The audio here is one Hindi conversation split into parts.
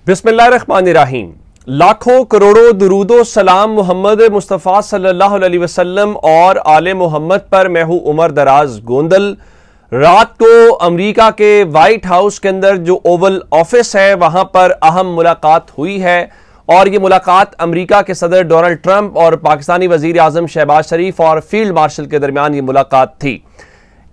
बिस्मिल्लाहिर्रहमानिर्रहीम। लाखों करोड़ों दुरूदो सलाम मोहम्मद मुस्तफ़ा सल्लल्लाहु अलैहि वसल्लम और आले मोहम्मद पर। मैं हूं उमर दराज गोंदल। रात को अमेरिका के वाइट हाउस के अंदर जो ओवल ऑफिस है वहां पर अहम मुलाकात हुई है और ये मुलाकात अमेरिका के सदर डोनाल्ड ट्रंप और पाकिस्तानी वजीर आजम शहबाज शरीफ और फील्ड मार्शल के दरमियान ये मुलाकात थी।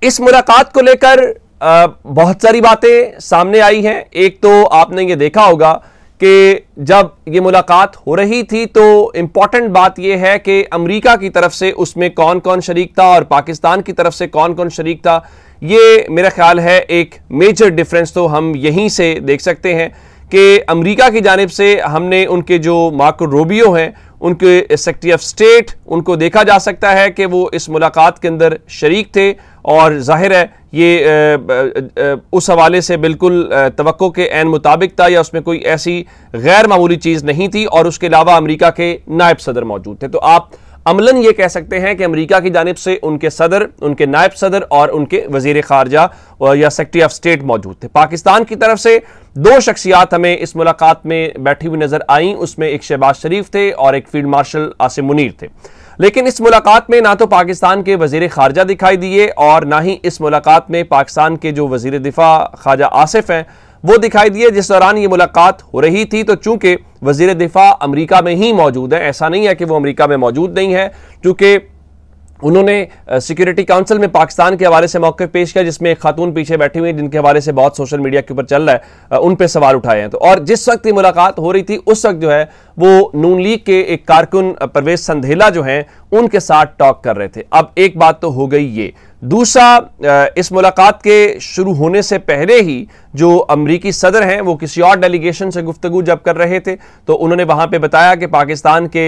इस मुलाकात को लेकर बहुत सारी बातें सामने आई हैं। एक तो आपने ये देखा होगा कि जब ये मुलाकात हो रही थी तो इंपॉर्टेंट बात यह है कि अमेरिका की तरफ से उसमें कौन कौन शरीक था और पाकिस्तान की तरफ से कौन कौन शरीक था। ये मेरा ख्याल है एक मेजर डिफरेंस तो हम यहीं से देख सकते हैं कि अमेरिका की जानिब से हमने उनके जो मार्को रूबियो हैं, उनके सेक्रेटरी ऑफ स्टेट, उनको देखा जा सकता है कि वो इस मुलाकात के अंदर शरीक थे और जाहिर है ये उस हवाले से बिल्कुल तवक्को के ऐन मुताबिक था या उसमें कोई ऐसी गैर मामूली चीज़ नहीं थी। और उसके अलावा अमेरिका के नायब सदर मौजूद थे। तो आप अमलन ये कह सकते हैं कि अमेरिका की जानिब से उनके सदर, उनके नायब सदर और उनके वजीर खारजा या सेक्रेटरी ऑफ स्टेट मौजूद थे। पाकिस्तान की तरफ से दो शख्सियात हमें इस मुलाकात में बैठी हुई नजर आईं। उसमें एक शहबाज शरीफ थे और एक फील्ड मार्शल आसिम मुनीर थे। लेकिन इस मुलाकात में ना तो पाकिस्तान के वजीर खारजा दिखाई दिए और ना ही इस मुलाकात में पाकिस्तान के जो वजीर दिफा ख्वाजा आसिफ हैं वो दिखाई दिए। जिस दौरान ये मुलाकात हो रही थी तो चूंकि वजीर दिफा अमेरिका में ही मौजूद है, ऐसा नहीं है कि वो अमेरिका में मौजूद नहीं है, क्योंकि उन्होंने सिक्योरिटी काउंसिल में पाकिस्तान के हवाले से मौक़िफ़ पेश किया जिसमें एक खातून पीछे बैठी हुई है जिनके हवाले से बहुत सोशल मीडिया के ऊपर चल रहा है, उन पे सवाल उठाए हैं। तो और जिस वक्त ये मुलाकात हो रही थी उस वक्त जो है वो नून लीग के एक कारकुन परवेज संधेला जो हैं उनके साथ टॉक कर रहे थे। अब एक बात तो हो गई ये। दूसरा, इस मुलाकात के शुरू होने से पहले ही जो अमरीकी सदर हैं वो किसी और डेलीगेशन से गुफ्तगू जब कर रहे थे तो उन्होंने वहां पे बताया कि पाकिस्तान के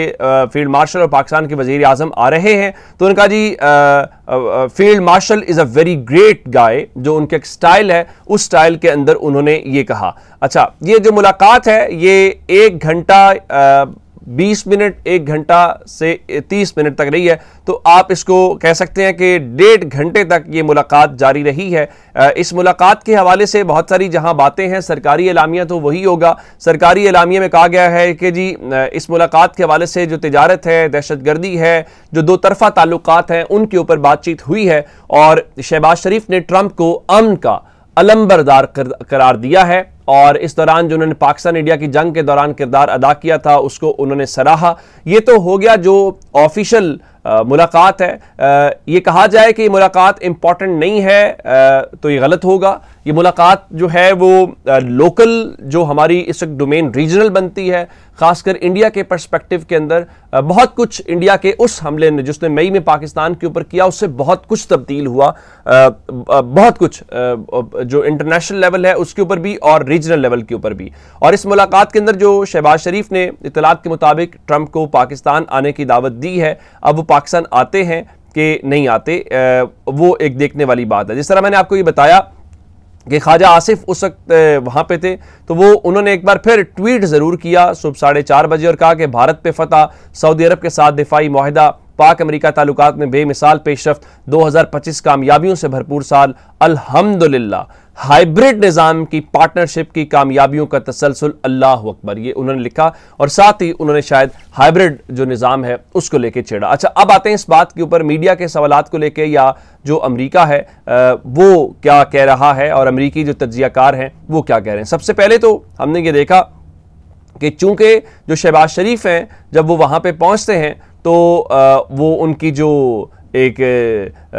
फील्ड मार्शल और पाकिस्तान के वजीर आजम आ रहे हैं। तो उन्होंने कहा जी field marshal is a very great guy, जो उनके एक स्टाइल है उस स्टाइल के अंदर उन्होंने ये कहा। अच्छा, ये जो मुलाकात है ये 1 घंटा 20 मिनट 1 घंटा से 30 मिनट तक रही है। तो आप इसको कह सकते हैं कि 1.5 घंटे तक ये मुलाकात जारी रही है। इस मुलाकात के हवाले से बहुत सारी जहां बातें हैं, सरकारी एलामिया तो वही होगा। सरकारी एलामिया में कहा गया है कि जी इस मुलाकात के हवाले से जो तिजारत है, दहशतगर्दी है, जो दो तरफा ताल्लुकात हैं, उनके ऊपर बातचीत हुई है और शहबाज शरीफ ने ट्रंप को अमन का अलंबरदार करार दिया है और इस दौरान जो उन्होंने पाकिस्तान इंडिया की जंग के दौरान किरदार अदा किया था उसको उन्होंने सराहा। ये तो हो गया जो ऑफिशियल मुलाकात है। ये कहा जाए कि मुलाकात इंपॉर्टेंट नहीं है तो ये गलत होगा। ये मुलाकात जो है वो लोकल जो हमारी इस वक्त डोमेन रीजनल बनती है, खासकर इंडिया के पर्सपेक्टिव के अंदर बहुत कुछ इंडिया के उस हमले ने जिसने मई में पाकिस्तान के ऊपर किया उससे बहुत कुछ तब्दील हुआ। बहुत कुछ जो इंटरनेशनल लेवल है उसके ऊपर भी और रीजनल लेवल के ऊपर भी। और इस मुलाकात के अंदर जो शहबाज शरीफ ने इतलात के मुताबिक ट्रंप को पाकिस्तान आने की दावत दी है। अब वो पाकिस्तान आते हैं कि नहीं आते वो एक देखने वाली बात है। जिस तरह मैंने आपको ये बताया कि ख्वाजा आसिफ उस वक्त वहाँ पे थे तो वो उन्होंने एक बार फिर ट्वीट ज़रूर किया सुबह 4:30 बजे और कहा कि भारत पे फतह, सऊदी अरब के साथ दिफाई मुआहिदा, पाक अमेरिका ताल्लुकात में बेमिसाल पेशरफ्त, 2025 कामयाबियों से भरपूर साल, अल्हम्दुलिल्लाह, हाइब्रिड निज़ाम की पार्टनरशिप की कामयाबियों का तसलसल, अल्लाह अकबर, ये उन्होंने लिखा और साथ ही उन्होंने शायद हाइब्रिड जो निज़ाम है उसको लेके छेड़ा। अच्छा, अब आते हैं इस बात के ऊपर मीडिया के सवालात को लेके या जो अमेरिका है वो क्या कह रहा है और अमेरिकी जो तज्जियाकार हैं वो क्या कह रहे हैं। सबसे पहले तो हमने ये देखा कि चूंकि जो शहबाज शरीफ हैं जब वो वहाँ पे पहुँचते हैं तो वो उनकी जो एक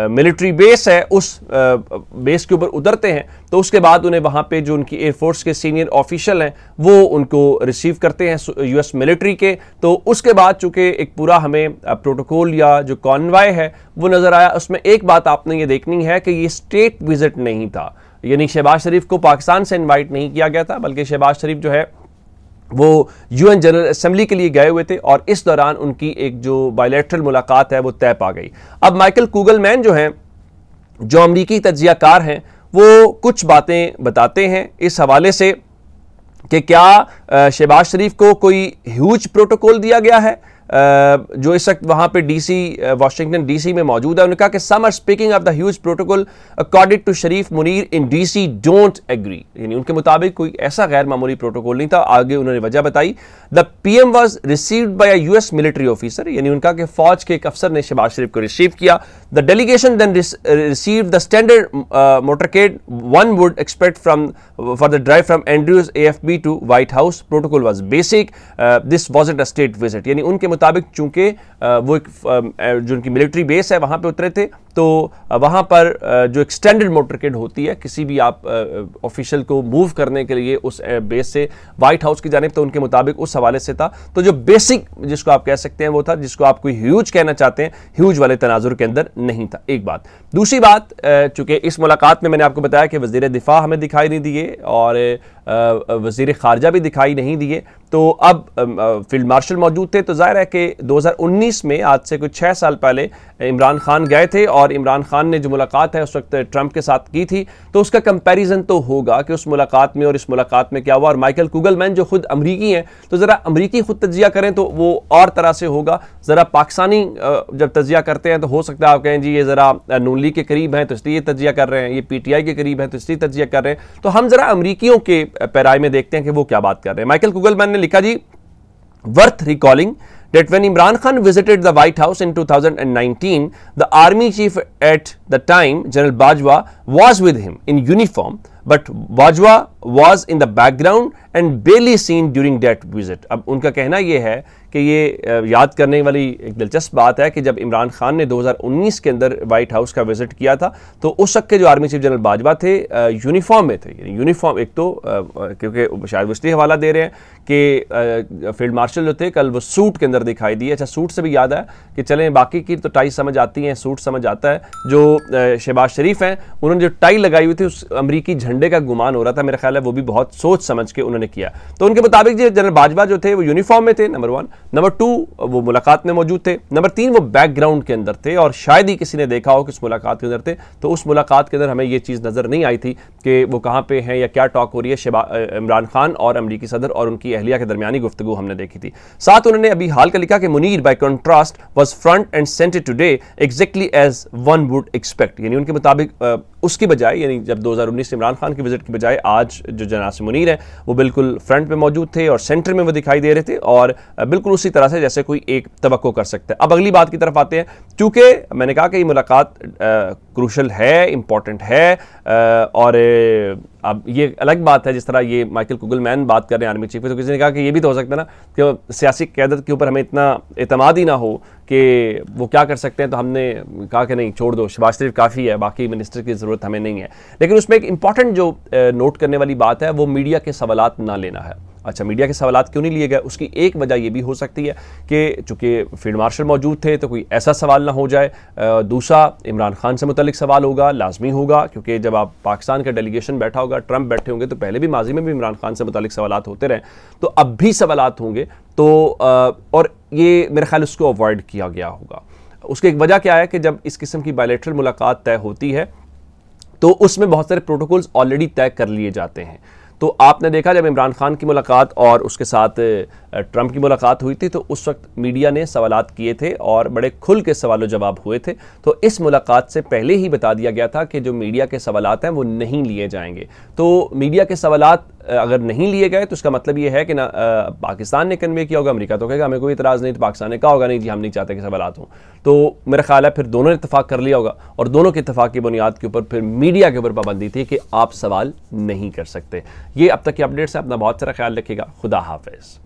मिलिट्री बेस है उस बेस के ऊपर उतरते हैं तो उसके बाद उन्हें वहाँ पे जो उनकी एयरफोर्स के सीनियर ऑफिशियल हैं वो उनको रिसीव करते हैं यूएस मिलिट्री के। तो उसके बाद चूँकि एक पूरा हमें प्रोटोकॉल या जो कॉन्वॉय है वो नज़र आया। उसमें एक बात आपने ये देखनी है कि ये स्टेट विजिट नहीं था, यानी शहबाज शरीफ को पाकिस्तान से इन्वाइट नहीं किया गया था बल्कि शहबाज शरीफ जो है वो यूएन जनरल असेंबली के लिए गए हुए थे और इस दौरान उनकी एक जो बायलैटरल मुलाकात है वो तय पा गई। अब माइकल कुगलमैन जो हैं, जो अमरीकी तज्जियाकार हैं, वो कुछ बातें बताते हैं इस हवाले से कि क्या शहबाज शरीफ को कोई ह्यूज प्रोटोकॉल दिया गया है जो इस वक्त वहाँ पे डीसी वाशिंगटन डीसी में मौजूद है, उन्होंने कहा कि some are speaking of the huge protocol according to Sharif Munir in DC don't agree, यानी उनके मुताबिक कोई ऐसा गैर मामूली प्रोटोकॉल नहीं था। आगे उन्होंने वजह बताई, the PM was received by a US military officer, यानी उनका कि फौज के एक अफसर ने शहबाज शरीफ को रिसीव किया। The delegation then received the standard motorcade one would expect from for the drive from Andrews AFB to White House, protocol was basic, this wasn't a state visit, यानी उनके मुताबिक चूंकि वो जो उनकी मिलिट्री बेस है वहां पे उतरे थे, तो वहां पर जो एक्सटेंडेड मोटरकेड होती है किसी भी आप ऑफिशियल को मूव करने के लिए उस बेस से व्हाइट हाउस की जानिब, तो उनके मुताबिक उस हवाले से था। तो जो बेसिक जिसको आप कह सकते हैं वो था, जिसको आप कोई ह्यूज कहना चाहते हैं, ह्यूज वाले तनाजुर के अंदर नहीं था। एक बात। दूसरी बात, चूंकि इस मुलाकात में मैंने आपको बताया कि वजीर दिफा हमें दिखाई नहीं दिए और वजीर खारजा भी दिखाई नहीं दिए, तो अब फील्ड मार्शल मौजूद थे। तो जाहिर है कि 2019 में, आज से कुछ 6 साल पहले, इमरान खान गए थे और इमरान खान ने जो मुलाकात है उस वक्त ट्रंप के साथ की थी, तो उसका कंपैरिजन तो होगा कि उस मुलाकात में और इस मुलाकात में क्या हुआ। और माइकल कुगलमैन जो खुद अमरीकी हैं, तो ज़रा अमरीकी खुद तजिया करें तो वो और तरह से होगा। ज़रा पाकिस्तानी जब तजिया करते हैं तो हो सकता है आप कहें जी ये ज़रा नून लीग के करीब हैं तो इसलिए तजिया कर रहे हैं, ये PTI के करीब हैं तो इसलिए तजिया कर रहे हैं। तो हम ज़रा अमरीकियों के पैराए में देखते हैं कि वो क्या बात कर रहे हैं। माइकल कुगलमैन ने लिखा जी, worth recalling that when Imran Khan visited the White House in 2019, the army chief at the time, General Bajwa, was with him in uniform, but Bajwa was in the background and barely seen during that visit. अब उनका कहना यह है कि ये याद करने वाली एक दिलचस्प बात है कि जब इमरान खान ने 2019 के अंदर व्हाइट हाउस का विजिट किया था, तो उस वक्त के जो आर्मी चीफ जनरल बाजवा थे यूनिफॉर्म में थे। यूनिफॉर्म एक तो क्योंकि शायद वो इसलिए हवाला दे रहे हैं कि फील्ड मार्शल जो थे कल वो सूट के अंदर दिखाई दिए। अच्छा, सूट से भी याद है कि चलें बाकी की तो टाई समझ आती हैं, सूट समझ आता है। जो शहबाज शरीफ हैं उन्होंने जो टाई लगाई हुई थी उस अमरीकी झंडे का गुमान हो रहा था, मेरा ख्याल है वो भी बहुत सोच समझ के उन्होंने किया। तो उनके मुताबिक जो जनरल बाजवा जो थे वो यूनिफॉर्म में थे, नंबर 1। नंबर 2 वो मुलाकात में मौजूद थे। नंबर 3 वो बैकग्राउंड के अंदर थे और शायद ही किसी ने देखा हो कि उस मुलाकात के अंदर थे। तो उस मुलाकात के अंदर हमें ये चीज़ नज़र नहीं आई थी कि वो कहाँ पे हैं या क्या टॉक हो रही है। इमरान खान और अमरीकी सदर और उनकी अहलिया के दरमियानी गुफ्तगू हमने देखी थी। साथ उन्होंने अभी हाल का लिखा कि Munir by contrast was front and centre today exactly as one would expect, यानी उनके मुताबिक उसकी बजाय, यानी जब 2019 इमरान खान की विजिट की बजाय आज जो जनाब मुनीर है वो बिल्कुल फ्रंट में मौजूद थे और सेंटर में वो दिखाई दे रहे थे और बिल्कुल उसी तरह से जैसे कोई एक तवक्को कर सकता है। अब अगली बात की तरफ आते हैं। चूंकि मैंने कहा कि ये मुलाकात क्रूशल है, इंपॉर्टेंट है, और अब ये अलग बात है जिस तरह ये माइकल कुगलमैन बात कर रहे हैं आर्मी चीफ, तो किसी ने कहा कि ये भी तो हो सकता है ना कि सियासी क़यादत के ऊपर हमें इतना एतमाद ही ना हो कि वो क्या कर सकते हैं। तो हमने कहा कि नहीं, छोड़ दो, शहबाज शरीफ काफ़ी है, बाकी मिनिस्टर की ज़रूरत हमें नहीं है। लेकिन उसमें एक इंपॉर्टेंट जो नोट करने वाली बात है वो मीडिया के सवालात ना लेना है। अच्छा, मीडिया के सवालात क्यों नहीं लिए गए? उसकी एक वजह ये भी हो सकती है कि चूंकि फील्ड मार्शल मौजूद थे तो कोई ऐसा सवाल ना हो जाए। दूसरा, इमरान खान से मुतल्लिक सवाल होगा, लाजमी होगा, क्योंकि जब आप पाकिस्तान का डेलीगेशन बैठा होगा, ट्रंप बैठे होंगे, तो पहले भी माजी में भी इमरान खान से मुतल्लिक सवालात होते रहे, तो अब भी सवालात होंगे। तो और ये मेरे ख्याल उसको अवॉइड किया गया होगा। उसकी एक वजह क्या है कि जब इस किस्म की बायलैटरल मुलाकात तय होती है तो उसमें बहुत सारे प्रोटोकॉल्स ऑलरेडी तय कर लिए जाते हैं। तो आपने देखा जब इमरान खान की मुलाकात और उसके साथ ट्रंप की मुलाकात हुई थी तो उस वक्त मीडिया ने सवालात किए थे और बड़े खुल के सवाल जवाब हुए थे। तो इस मुलाकात से पहले ही बता दिया गया था कि जो मीडिया के सवालात हैं वो नहीं लिए जाएंगे। तो मीडिया के सवालात अगर नहीं लिए गए तो उसका मतलब ये है कि ना पाकिस्तान ने कन्वे किया होगा, अमेरिका तो कहेगा हमें कोई इतराज़ नहीं, तो पाकिस्तान ने कहा होगा नहीं जी हम नहीं चाहते कि सवालात हों। तो मेरा ख्याल है फिर दोनों ने इत्तेफाक कर लिया होगा और दोनों के इत्तेफाक की बुनियाद के ऊपर फिर मीडिया के ऊपर पाबंदी थी कि आप सवाल नहीं कर सकते। ये अब तक की अपडेट्स हैं। अपना बहुत सारा ख्याल रखिएगा। खुदा हाफिज़।